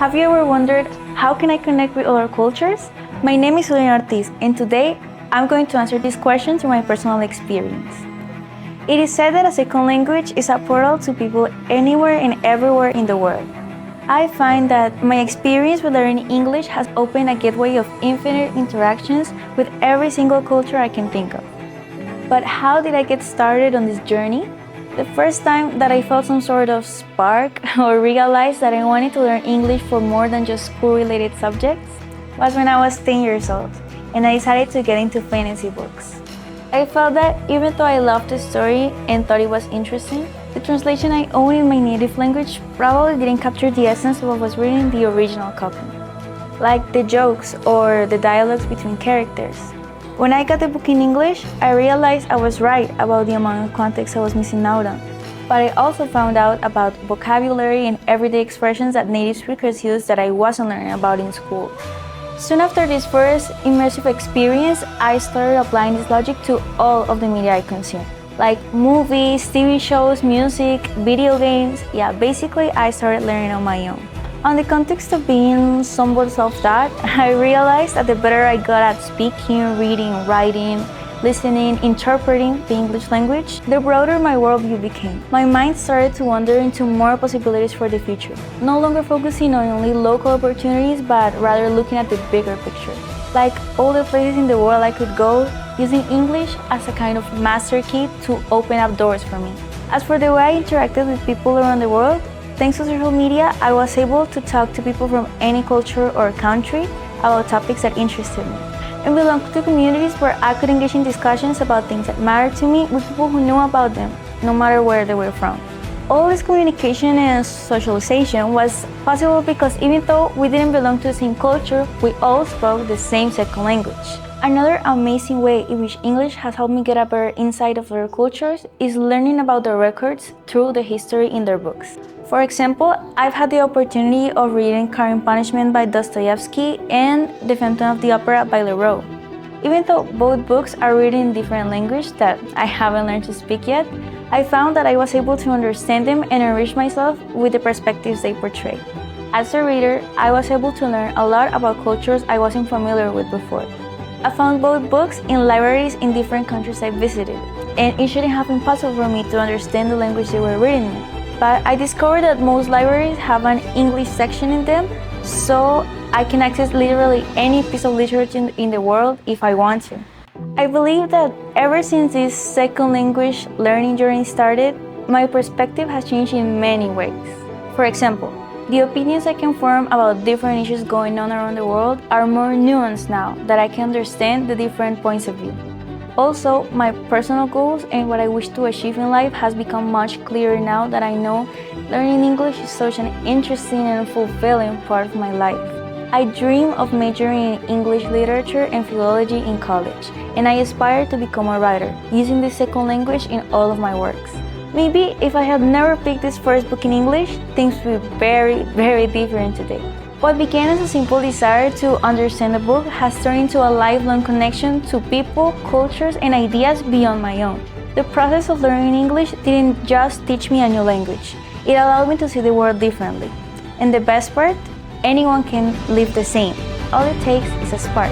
Have you ever wondered, how can I connect with other cultures? My name is Juliana Ortiz, and today I'm going to answer this question through my personal experience. It is said that a second language is a portal to people anywhere and everywhere in the world. I find that my experience with learning English has opened a gateway of infinite interactions with every single culture I can think of. But how did I get started on this journey? The first time that I felt some sort of spark or realized that I wanted to learn English for more than just school-related subjects was when I was 10 years old and I decided to get into fantasy books. I felt that even though I loved the story and thought it was interesting, the translation I owned in my native language probably didn't capture the essence of what was written in the original copy, like the jokes or the dialogues between characters. When I got the book in English, I realized I was right about the amount of context I was missing out on. But I also found out about vocabulary and everyday expressions that native speakers use that I wasn't learning about in school. Soon after this first immersive experience, I started applying this logic to all of the media I consume, like movies, TV shows, music, video games. Yeah, basically I started learning on my own. On the context of being somewhat self-taught, I realized that the better I got at speaking, reading, writing, listening, interpreting the English language, the broader my worldview became. My mind started to wander into more possibilities for the future, no longer focusing on only local opportunities, but rather looking at the bigger picture. Like all the places in the world I could go, using English as a kind of master key to open up doors for me. As for the way I interacted with people around the world, thanks to social media, I was able to talk to people from any culture or country about topics that interested me, and belong to communities where I could engage in discussions about things that mattered to me with people who knew about them, no matter where they were from. All this communication and socialization was possible because even though we didn't belong to the same culture, we all spoke the same second language. Another amazing way in which English has helped me get a better insight of other cultures is learning about their records through the history in their books. For example, I've had the opportunity of reading Crime and Punishment by Dostoevsky and The Phantom of the Opera by Leroux. Even though both books are written in different language that I haven't learned to speak yet, I found that I was able to understand them and enrich myself with the perspectives they portray. As a reader, I was able to learn a lot about cultures I wasn't familiar with before. I found both books in libraries in different countries I visited, and it shouldn't have been possible for me to understand the language they were written in. But I discovered that most libraries have an English section in them, so I can access literally any piece of literature in the world if I want to. I believe that ever since this second language learning journey started, my perspective has changed in many ways. For example, the opinions I can form about different issues going on around the world are more nuanced now that I can understand the different points of view. Also, my personal goals and what I wish to achieve in life has become much clearer now that I know learning English is such an interesting and fulfilling part of my life. I dream of majoring in English literature and philology in college, and I aspire to become a writer, using the second language in all of my works. Maybe if I had never picked this first book in English, things would be very different today. What began as a simple desire to understand the book has turned into a lifelong connection to people, cultures, and ideas beyond my own. The process of learning English didn't just teach me a new language, it allowed me to see the world differently. And the best part, anyone can live the same. All it takes is a spark.